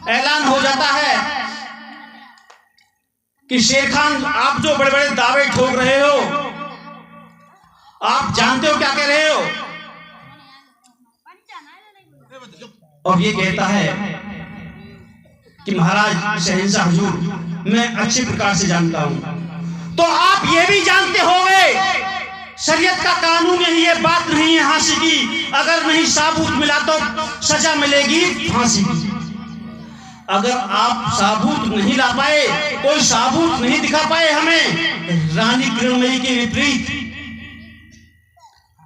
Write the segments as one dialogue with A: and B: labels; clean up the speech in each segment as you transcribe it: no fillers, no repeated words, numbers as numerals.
A: ऐलान हो जाता है कि शेर खान, आप जो बड़े बड़े दावे ठोक रहे हो, आप जानते हो क्या कह रहे हो? और ये कहता है कि महाराज शहंशाह हुजूर, मैं अच्छे प्रकार से जानता हूं। तो आप ये भी जानते होंगे शरीयत का कानून है, ये बात नहीं है फांसी की। अगर नहीं साबूत मिला तो सजा मिलेगी फांसी की। अगर आप साबूत नहीं ला पाए, कोई साबूत नहीं दिखा पाए हमें रानी किरणमयी के विपरीत,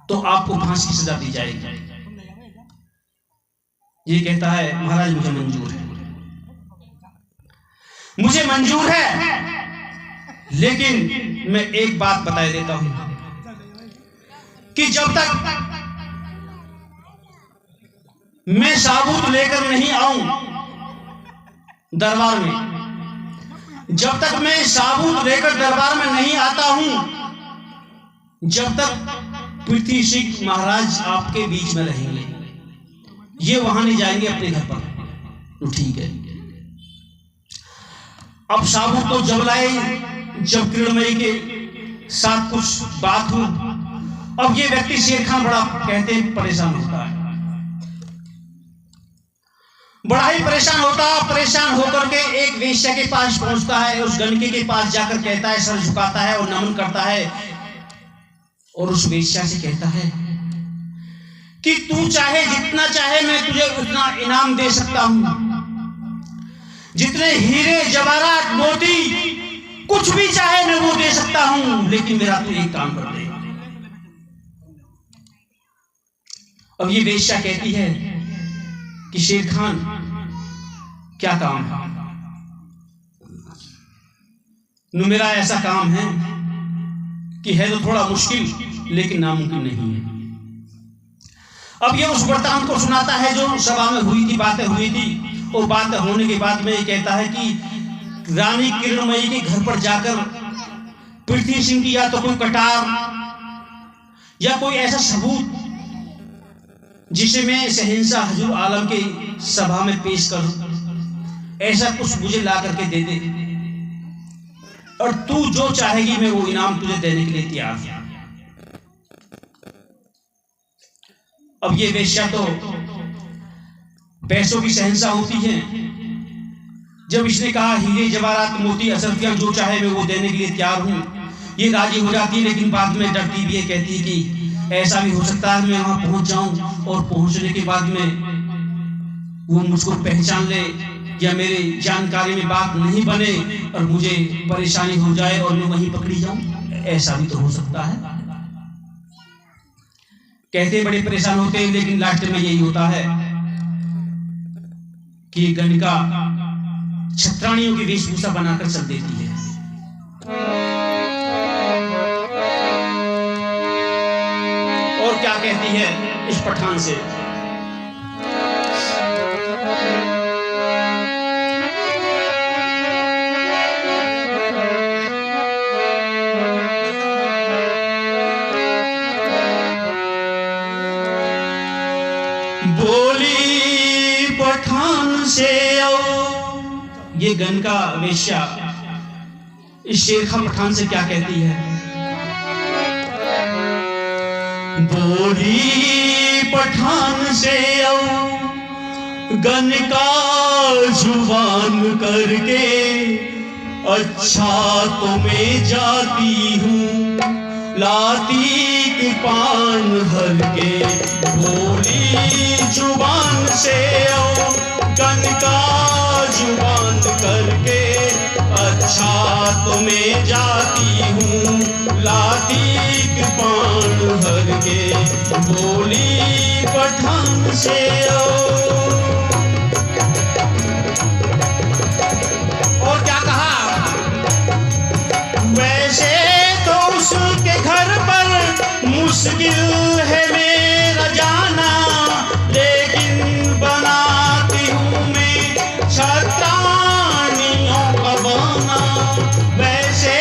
A: तो आपको फांसी की सजा दी जाएगी। ये कहता है महाराज मुझे मंजूर है, मुझे मंजूर है, लेकिन मैं एक बात बता देता हूं कि जब तक मैं साबूत लेकर नहीं आऊं दरबार में, जब तक मैं साबूत लेकर दरबार में नहीं आता हूं, जब तक पृथ्वी सिंह महाराज आपके बीच में रहेंगे, ये वहां नहीं जाएंगे अपने घर पर। तो ठीक है। अब साबूत तो जब लाए, जब किरणमयी के साथ कुछ बात हुई, अब ये व्यक्ति शेर खान बड़ा कहते परेशान होता है, बड़ा ही परेशान होता। परेशान होकर के एक वेश्या के पास पहुंचता है, उस गणके के पास जाकर कहता है, सर झुकाता है और नमन करता है, और उस वेश्या से कहता है कि तू चाहे जितना चाहे मैं तुझे उतना इनाम दे सकता हूं, जितने हीरे जवाहरात मोती कुछ भी चाहे मैं वो दे सकता हूं, लेकिन मेरा तू एक काम कर दे। अब ये वेश्या कहती है कि शेर खान क्या काम है? मेरा ऐसा काम है कि है तो थोड़ा मुश्किल, लेकिन नामुमकिन नहीं है। अब ये उस वृत्तांत को सुनाता है जो सभा में हुई थी, बातें हुई थी। और बात होने के बाद में ये कहता है कि रानी किरणमयी के घर पर जाकर पृथ्वी सिंह की या तो कोई कटार या कोई ऐसा सबूत जिसे मैं शहंशाह हुजूर आलम के सभा में पेश करूं, ऐसा कुछ मुझे ला करके दे दे, और तू जो चाहेगी मैं वो इनाम तुझे देने के लिए तैयार हूं। अब ये वेश्या तो पैसों की शहंशाह होती है। जब इसने कहा हीरे जवाहरात मोती असरफियां जो चाहे मैं वो देने के लिए तैयार हूं, ये राजी हो जाती है, लेकिन बाद में डरती भी है, कहती है कि ऐसा भी हो सकता है मैं वहां पहुंच जाऊं और पहुंचने के बाद में वो मुझको पहचान ले या मेरे जानकारी में बात नहीं बने और मुझे परेशानी हो जाए और मैं वहीं पकड़ी जाऊं, ऐसा भी तो हो सकता है। कहते बड़े परेशान होते हैं, लेकिन लास्ट में यही होता है कि गणिका छत्राणियों की वेशभूषा बनाकर चल देती है। और क्या कहती है इस पठान से? बोली पठान से ये गणका वेश्या इस शेर खान पठान से क्या कहती है? बोली पठान से गणका जुबान करके, अच्छा तो मैं जाती हूँ लाती की पान भर के। बोली जुबान से गणका जुबान करके, अच्छा तो मैं जाती हूँ लाती की पान भर के। बोली पठान से और क्या कहा? वैसे तो उसके घर पर मुश्किल है मेरा जाना, लेकिन बनाती हूँ मैं छत्राणियों का बहाना। वैसे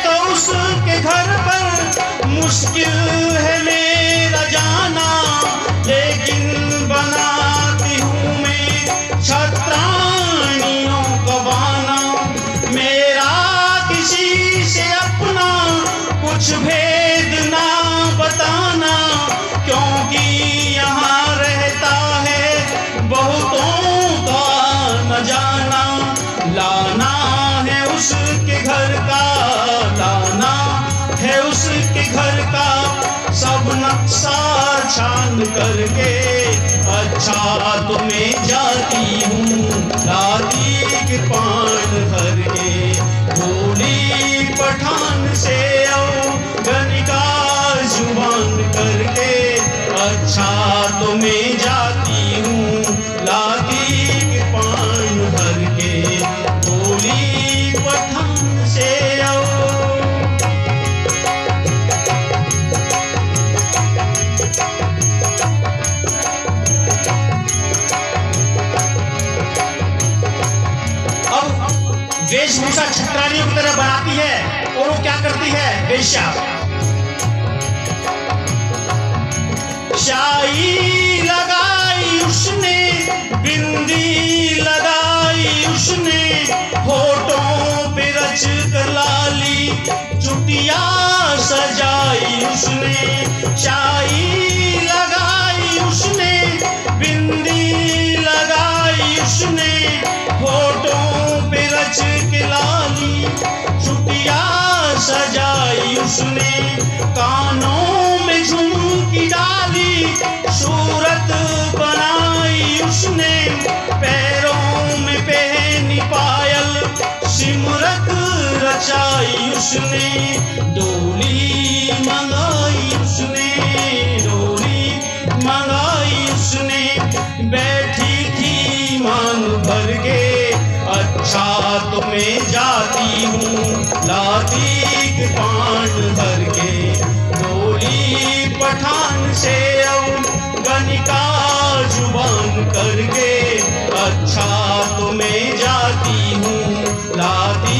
A: तो उसके घर पर मुश्किल है मेरा जाना, लेकिन बनाती हूँ मैं सब नक्शा छान करके अच्छा तो मैं जाती हूँ लाती के पान भर के। बोली पठान से गनिका जुबान करके अच्छा तो मैं जाती हूँ लाती के पान भर के। बोली पठान से वेशभूषा छत्रारियों की तरह बनाती है और वो क्या करती है वेश्या। शाई लगाई उसने बिंदी लगाई उसने होठों पे रच कर लाली चुटिया सजाई उसने। शाई लगाई उसने बिंदी लगाई उसने होठों पे रच के लाली चुटिया सजाई उसने। कानों में झुमकी डाली सूरत बनाई उसने। पैरों में पहनी पायल सिमरत रचाई उसने। डोली मंगाई उसने डोली मंगाई उसने। बैठी थी मान भर के अच्छा तो मैं जाती हूँ लाती के पान भर के। बोली पठान से गनिका जुबान करके अच्छा तो मैं जाती हूँ लाती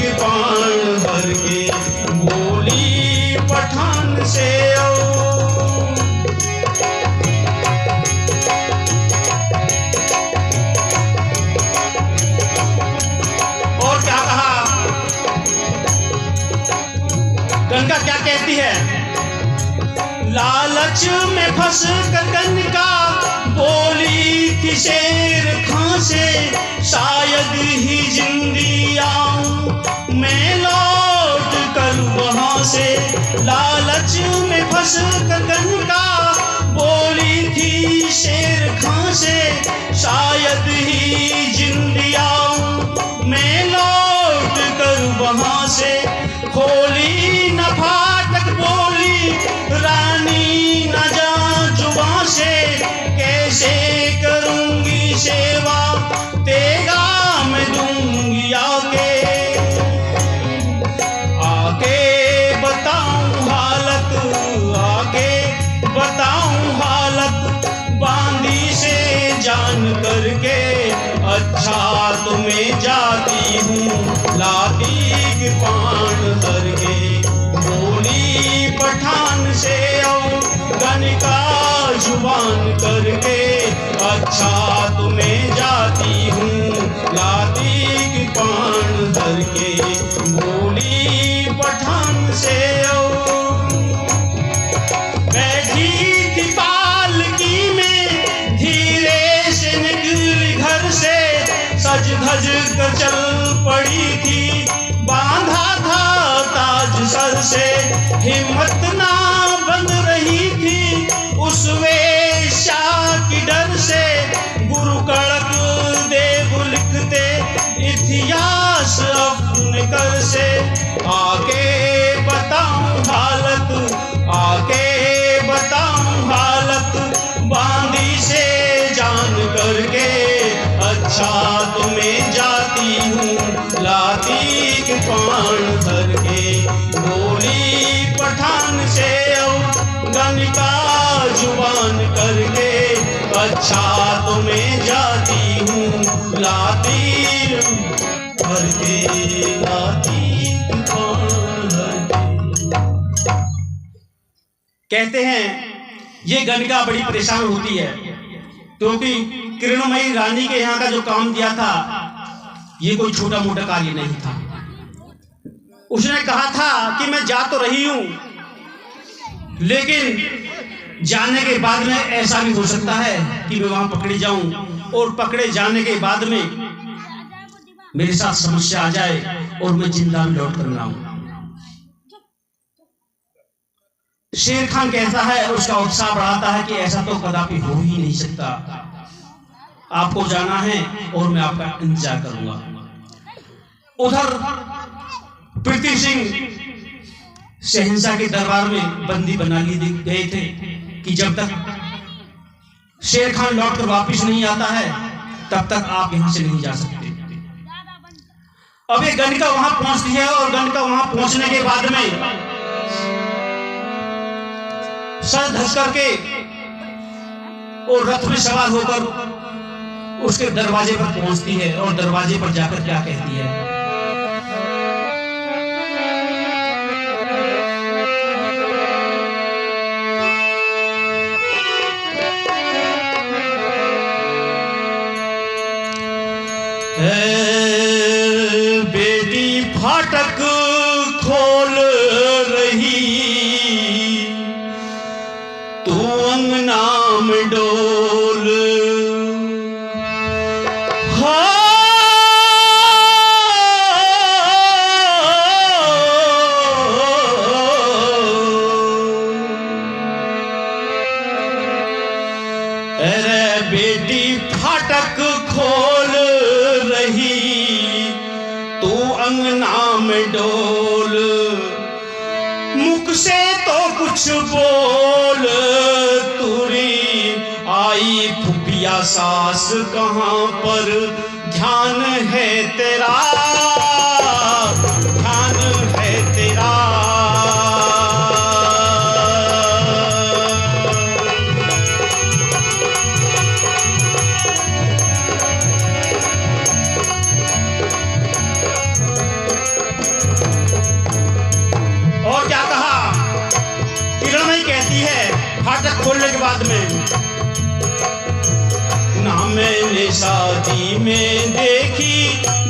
A: के पान भर के। बोली पठान से गंगा क्या कहती है। लालच में फंस कर गंगा बोली थी शेर खां से शायद ही जिंदी आऊं मैं लौट कर वहां से। लालच में फंस कर गंगा बोली थी शेर खां से शायद ही जिंदी आऊं मैं लौट कर वहां से। खोली न फाटक बोली रानी न जा जुबां से कैसे करूंगी सेवा तेगा मैं दूंगी आके। आके बताऊं हालत आके बताऊं हालत बांदी से जान करके अच्छा तो मैं जाती हूँ लाती के पान भर के। बोली पठान से गनिका जुबान करके अच्छा तो मैं जाती हूँ लाती के पान भर के। बोली पठान से बैठी थी पालकी में धीरे से निकली घर से सज धज कर चल पड़ी थी बांधा था ताज सर से। हिम्मत ना बंध रही थी उस वेश्या की डर से। गुरु कड़क देव लिखते इतिहास अपने कर से। आके बताऊं हालत आके बताऊं हालत बांदी से जान करके अच्छा तो मैं जाती हूँ लाती के पान भर के। बोली पठान से गनिका जुबान करके अच्छा तो मैं जाती हूँ लाती भर के लाती के पान भर के। कहते हैं ये गनिका बड़ी परेशान होती है क्योंकि किरणमयी रानी के यहाँ का जो काम दिया था ये कोई छोटा मोटा कार्य नहीं था। उसने कहा था कि मैं जा तो रही हूं लेकिन जाने के बाद में ऐसा भी हो सकता है कि मैं वहां पकड़ी जाऊं और पकड़े जाने के बाद में मेरे साथ समस्या आ जाए और मैं जिंदा लौट कर लाऊं। शेर खान कहता है, उसका उत्साह बढ़ाता है कि ऐसा तो कदापि हो ही नहीं सकता, आपको जाना है और मैं आपका इंतजार करूंगा। उधर पृथ्वी सिंह शहंशाह के दरबार में बंदी बना लिए गए थे कि जब तक शेर खान लौटकर वापस नहीं आता है तब तक आप यहां से नहीं जा सकते। अब ये गणिका वहां पहुंचती है और गणिका वहां पहुंचने के बाद में सर धस करके और रथ में सवार होकर उसके दरवाजे पर पहुंचती है और दरवाजे पर जाकर क्या कहती है, बेटी फाटक खोल रही तू अंगना में डोल, अरे बेटी फाटक खोल रही तू अंगना में डोल, मुख से तो कुछ बोल, तुरी आई फुफिया सास कहाँ पर ध्यान है तेरा, ध्यान है तेरा। और क्या कहा, किरणमयी कहती है फाटक खोलने के बाद में, ना मैंने शादी में देखी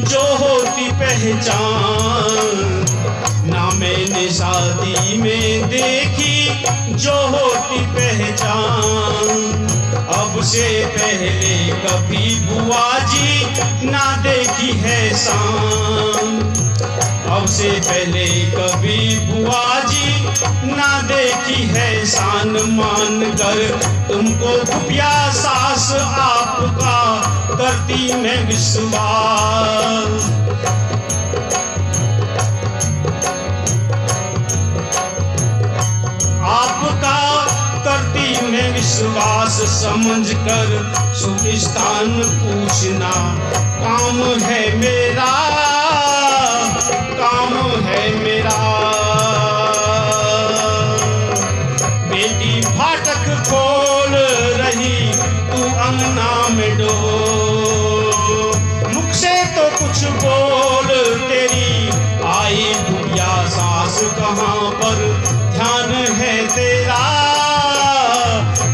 A: जो होती पहचान, ना मैंने शादी में देखी जो होती पहचान, अब से पहले कभी बुआ जी ना देखी है शान, अब से पहले कभी बुआ जी ना देखी है शान, मान कर तुमको फुफिया सास आपका करती मैं विश्वास, आपका करती मैं विश्वास, समझ कर शुभ स्थान पूछना काम है मेरा, काम है मेरा। बेटी फाटक खोल रही तू अंगना में डोल, मुख से तो कुछ बोल, तेरी आई फुफिया सास कहाँ पर ध्यान है तेरा,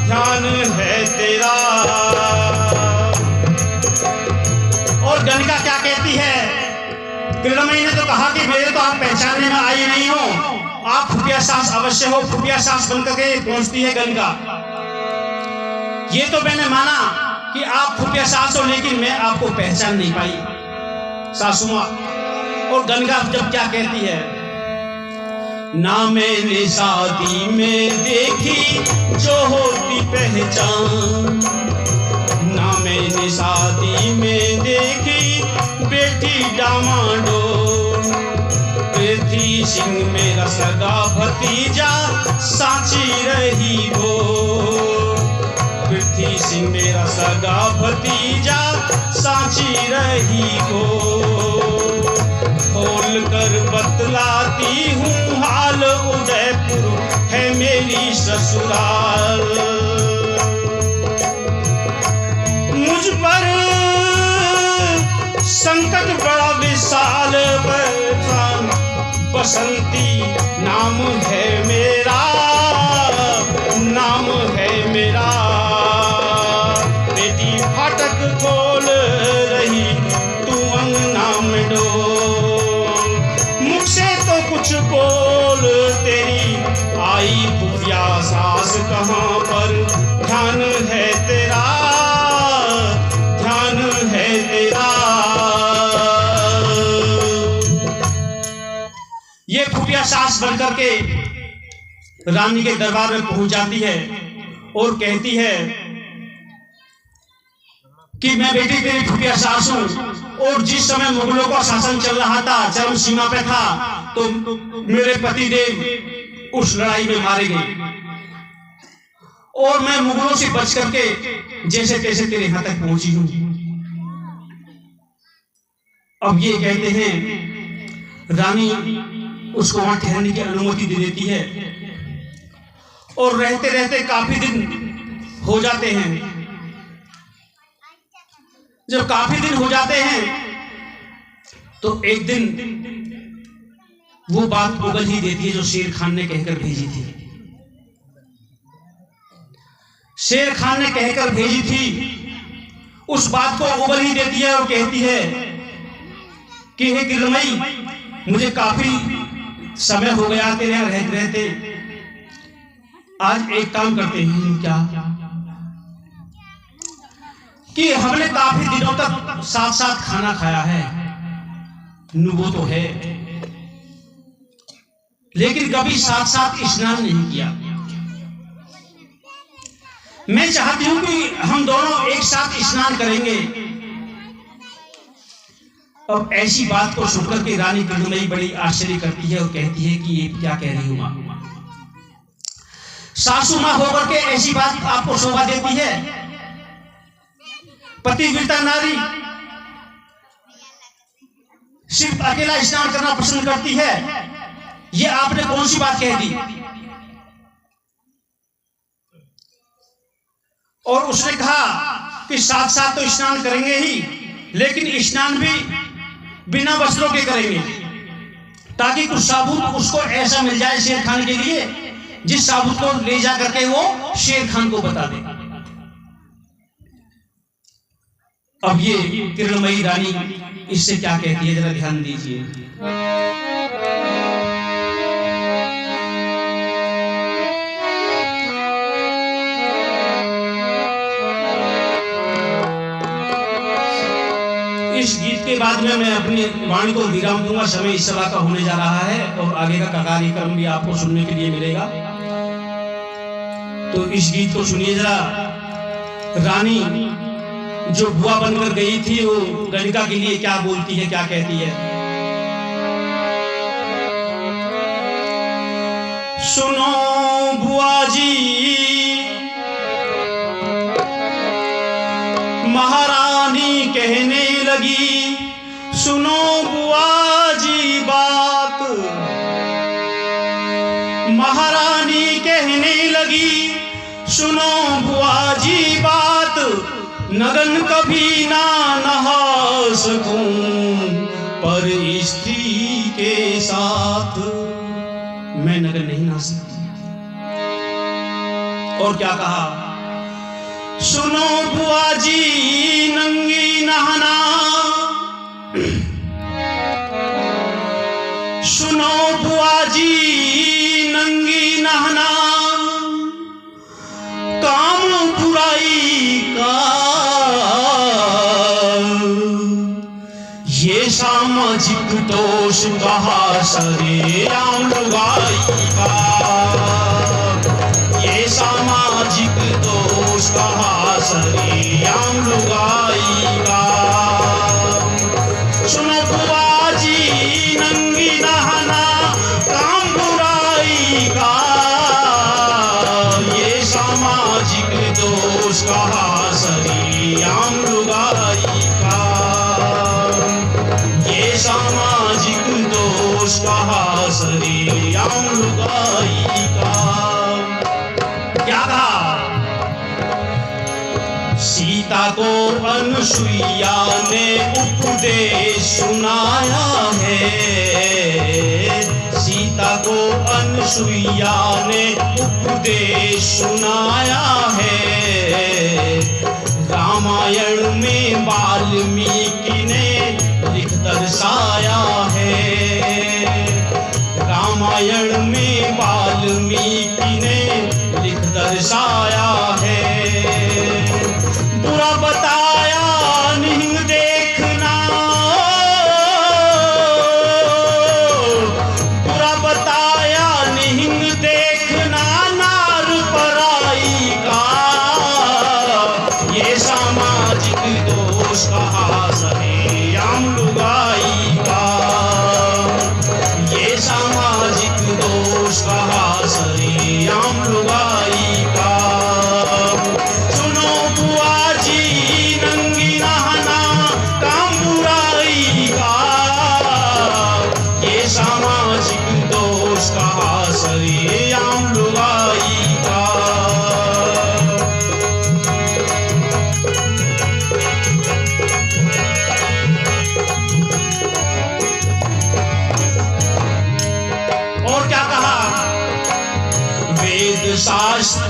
A: ध्यान है तेरा। और गणिका क्या कहती है, किरणमयी ने तो कहा कि मेरे तो आप पहचानने में आई नहीं हो, आप फुफिया सास अवश्य हो, फुफिया सास बनकर के पहुंचती है गणिका। ये तो मैंने माना कि आप फुफिया सास हो, लेकिन मैं आपको पहचान नहीं पाई सासू माँ। और गणिका जब क्या कहती है, ना मैंने शादी में देखी जो होती पहचान, ना मैंने शादी में देखी बेटी डामाडोल, पृथ्वी सिंह मेरा सगा भतीजा साची रही वो, पृथ्वी सिंह मेरा सगा भतीजा साची रही वो, खोल कर बतलाती हूँ हाल उदयपुर है मेरी ससुराल, मुझ पर संकट बड़ा विशाल, बसंती नाम है मेरा, नाम है मेरा। बेटी फाटक खोल रही तू अंगना में डोल, मुख से तो कुछ बोल, तेरी आई फुफिया सास कहाँ पर ध्यान है तेरा, ध्यान है तेरा। ये फुफिया सास बनकर के रानी के दरबार में पहुंच जाती है और कहती है कि मैं बेटी तेरी फुफिया सास हूं, और जिस समय मुगलों का शासन चल रहा था, चरम सीमा पे था, तो मेरे पति देव उस लड़ाई में मारे गए और मैं मुगलों से बच करके जैसे तैसे तेरे यहां तक पहुंची हूं। अब ये कहते हैं, रानी उसको वहां ठहरने की अनुमति दे देती है और रहते रहते काफी दिन हो जाते हैं। जब काफी दिन हो जाते हैं तो एक दिन वो बात उगल ही देती है जो शेर खान ने कहकर भेजी थी। शेर खान ने कहकर भेजी थी उस बात को उगल ही देती है और कहती है कि हे किरणमयी, मुझे काफी समय हो गया तेरे यहां रहते रहते, आज एक काम करते हैं क्या कि हमने काफी दिनों तक साथ साथ खाना खाया है, वो तो है, लेकिन कभी साथ साथ स्नान नहीं किया। मैं चाहती हूं कि हम दोनों एक साथ स्नान करेंगे। अब ऐसी बात को सुनकर के रानी किरणमयी बड़ी आश्चर्य करती है और कहती है कि ये क्या कह रही हूं मां, सासू मां होकर के ऐसी बात आपको शोभा देती है? पतिव्रता नारी सिर्फ अकेला स्नान करना पसंद करती है, ये आपने कौन सी बात कह दी? और उसने कहा कि साथ साथ तो स्नान करेंगे ही, लेकिन स्नान भी बिना वस्त्रों के करेंगे, ताकि कुछ साबुत उसको ऐसा मिल जाए शेर खान के लिए, जिस साबुत को ले जा करके वो शेर खान को बता दे। अब ये किरणमयी रानी इससे क्या कहती है, जरा ध्यान दीजिए। इस गीत के बाद में मैं अपनी वाणी को विराम दूंगा। समय इस सभा का होने जा रहा है और आगे का कार्यक्रम भी आपको सुनने के लिए मिलेगा। तो इस गीत को सुनिए जरा। रानी जो बुआ बनकर गई थी वो गणिका के लिए क्या बोलती है, क्या कहती है? सुनो बुआ जी, महारानी कहने लगी, सुनो बुआ जी बात, महारानी कहने लगी, सुनो बुआ जी बात, नगन कभी ना नहा सकूं पर स्त्री के साथ, मैं नगन नहीं नहा सकती। और क्या कहा? सुनो बुआ जी नंगी नहाना, सुनो बुआ जी नंगी नहाना, काम बुराई का ये सामाजिक दोष कहा सरेआम लुगाई का, ये सामाजिक दोष कहा सरेआम लुगाई का। सुनो बुआ जी नंगी नहाना, काम बुराई का ये सामाजिक दोष कहा सरेआम लुगाई का, ये सामाजिक दोष कहा सरेआम लुगाई का। क्या कहा? सीता को अनुसुईया ने उपदेश सुनाया है, सीता को अनुसुईया ने उपदेश सुनाया है, रामायण में वाल्मीकि ने लिख दर्शाया है, रामायण में वाल्मीकि ने लिख दर्शाया है। बुरा बताया नहीं देखना, बुरा बताया नहीं देखना,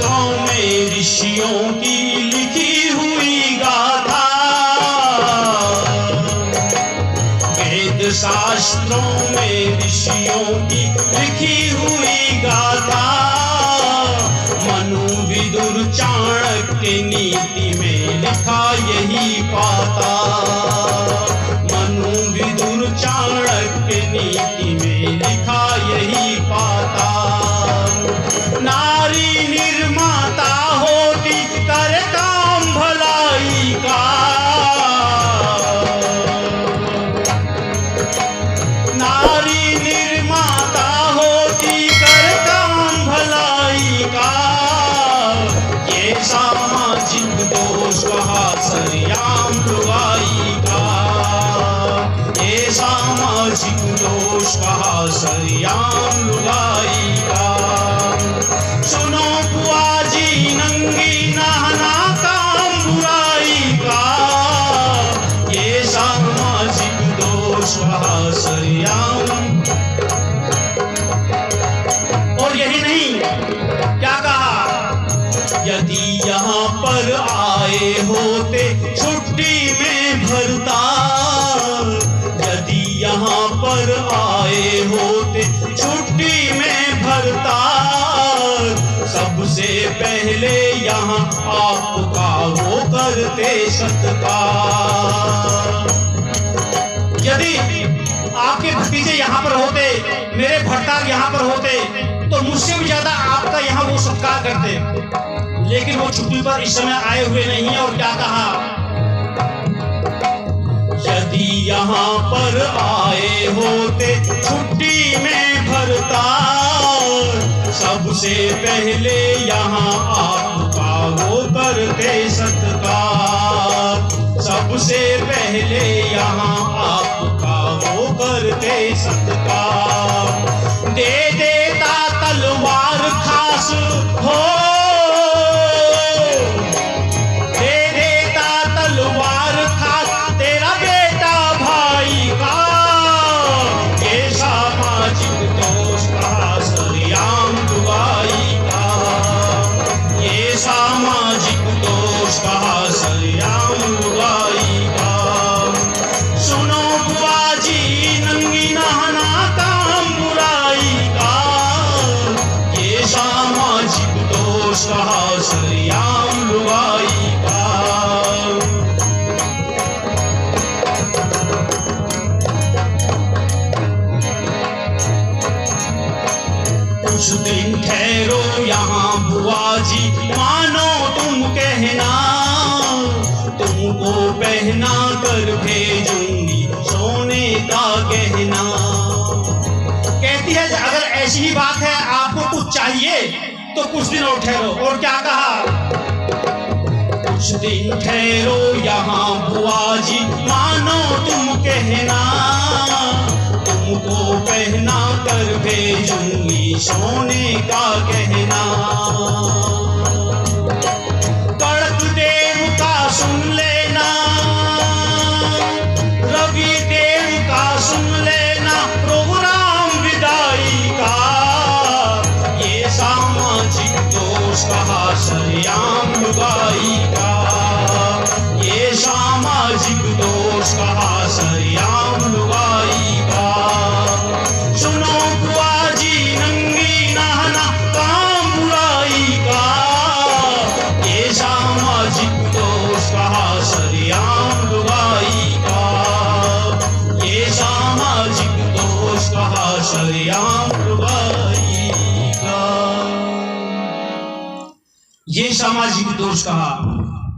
A: शास्त्रों में ऋषियों की लिखी हुई गाथा, वेद शास्त्रों में ऋषियों की लिखी हुई गाथा, मनु विदुर चाणक्य नीति में लिखा यही पाता, मनु विदुर चाणक्य नीति में लिखा यही पाता। नारी निर्माता होती कर काम भलाई का, नारी निर्माता होती कर काम भलाई का, ये सामाजिक दोष कहा सरेआम लुगाई का, ये सामाजिक दोष कहा सरेआम लुगाई का। सुनो बुआ जी नंगी नहाना काम बुराई का, ये सामाजिक दोष कहा सरेआम। और यही नहीं, क्या कहा, यदि यहाँ पर आए होते छुट्टी में भरताल, यदि यहाँ पर आए होते छुट्टी में भरताल, सबसे पहले यहाँ आपका वो करते सत्कार। यदि आपके भतीजे यहाँ पर होते, मेरे भरताल यहाँ पर होते, तो मुझसे भी ज्यादा आपका यहाँ वो सत्कार करते, लेकिन वो छुट्टी पर इस समय आए हुए नहीं है। और क्या कहा, यदि यहाँ पर आए होते छुट्टी में भरताल, सबसे पहले यहाँ आपका वो करते सत्कार, सबसे पहले यहाँ आपका वो करते सत्कार। दे देता तलवार खास हो, दे देता तलवार खास तेरा बेटा भाई का, ये सामाजिक दोष का सरेआम लुगाई का, ये सामाजिक दोष का सरेआम लुगाई का। सुनो बुआ जी नंगी नहाना काम बुराई का, ये सामाजिक दोष का सरेआम लुगाई का। कुछ दिन ठहरो यहाँ बुआ जी, मानो तुम कहना, तुमको पहना कर भेजूंगी सोने का गहना। कहती है अगर ऐसी ही बात है, आपको कुछ चाहिए तो कुछ दिन और ठहरो। और क्या कहा, कुछ दिन ठहरो यहाँ बुआ जी, मानो तुम कहना, तुमको पहना कर भेजूंगी सोने का गहना। कड़क देव का सुन लेना, रवि देव का सुन लेना प्रोग्राम विदाई का, ये सामाजिक दोष कहा सरेआम लुगाई का, ये सामाजिक दोष कहा सरेआम लुगाई का। सुनो बुआ जी नंगी नहाना काम बुराई का, ये सामाजिक दोष कहा सरेआम लुगाई का, ये सामाजिक दोष कहा सरेआम लुगाई का। ये सामाजिक दोष कहा।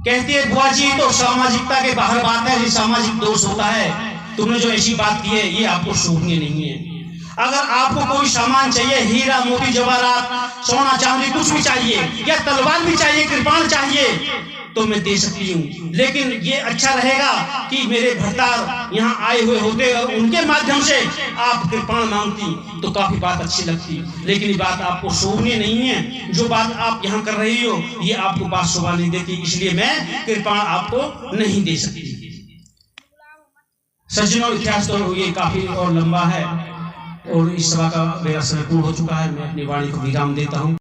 A: कहती है बुआ जी तो सामाजिकता के बाहर बात है, ये सामाजिक दोष होता है, तुमने जो ऐसी बात की है ये आपको शोभनीय नहीं है। अगर आपको कोई सामान चाहिए, हीरा मोती जवाहरात सोना चांदी कुछ भी चाहिए, या तलवार भी चाहिए, कृपाण चाहिए, तो मैं दे सकती हूँ, लेकिन ये अच्छा रहेगा कि मेरे भरताल यहाँ आए हुए होते और उनके माध्यम से आप कृपाण मांगती तो काफी बात अच्छी लगती। लेकिन ये बात आपको शोभनीय नहीं है, जो बात आप यहाँ कर रही हो ये आपको बात शोभा नहीं देती, इसलिए मैं कृपाण आपको नहीं दे सकती। सज्जनों, इतिहास तो ये काफी और लंबा है और इस सभा का मेरा समय पूर्ण हो चुका है। मैं अपनी वाणी को विराम देता हूँ।